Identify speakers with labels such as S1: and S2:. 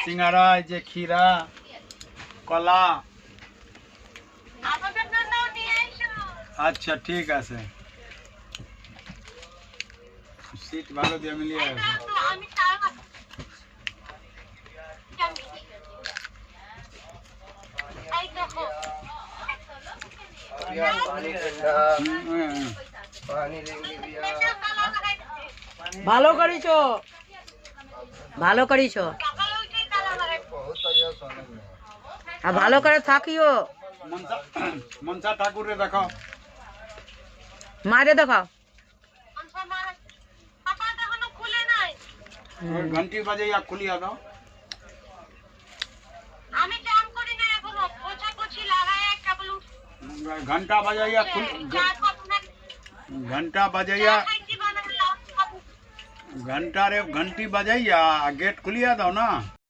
S1: সিঙ্গারা, এই যে ক্ষীরা, কলা। আচ্ছা ঠিক আছে, সিট ভালো দিয়ে মিলিয়ে আছে।
S2: ভালো করিছো, ভালো করিছো, আর ভালো করে থাকিও।
S1: মনসা ঠাকুরে দেখো,
S2: মারে দেখাও।
S1: ঘন্টি বাজাইয়া খুলিয়া দাও। ঘন্টা বাজাইয়া ঘন্টা বাজাইয়া ঘন্টা রে ঘন্টি বাজাইয়া গেট খুলিয়া দাও না।